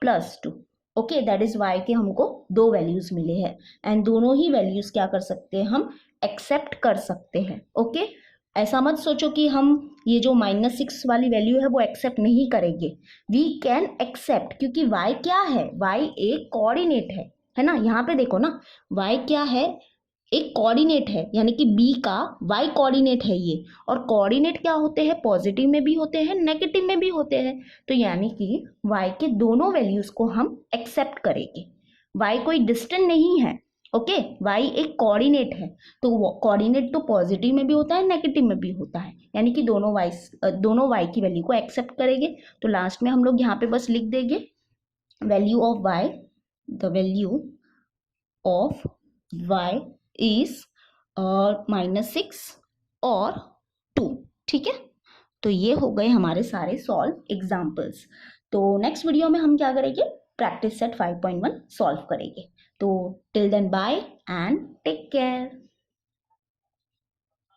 plus 2। Okay, that is y के हमको दो वैल्यूज मिले हैं एंड दोनों ही वैल्यूज क्या कर सकते हैं, हम एक्सेप्ट कर सकते हैं। ओके, ऐसा मत सोचो कि हम ये जो -6 वाली वैल्यू है वो एक्सेप्ट नहीं करेंगे। वी कैन एक्सेप्ट, क्योंकि y क्या है, y एक कोऑर्डिनेट है ना। यहाँ पे देखो ना, y क्या है, एक कोऑर्डिनेट है, यानी कि b का y कोऑर्डिनेट है ये। और कोऑर्डिनेट क्या होते हैं, पॉजिटिव में भी होते हैं नेगेटिव में भी होते हैं। तो यानी कि y के दोनों वैल्यूज को हम एक्सेप्ट करेंगे। y कोई डिस्टेंट नहीं है। ओके, y एक कोऑर्डिनेट है, तो कोऑर्डिनेट तो पॉजिटिव में भी होता है नेगेटिव में भी होता है, यानी कि दोनों y की वैल्यू को एक्सेप्ट करेंगे। तो लास्ट में हम लोग यहाँ पे बस लिख देंगे value of y, the value of y is -6 और 2। ठीक है, तो ये हो गए हमारे सारे सॉल्व एग्जाम्पल्स। तो नेक्स्ट वीडियो में हम क्या करेंगे, प्रैक्टिस सेट 5.1 सॉल्व करेंगे। तो till then bye and take care.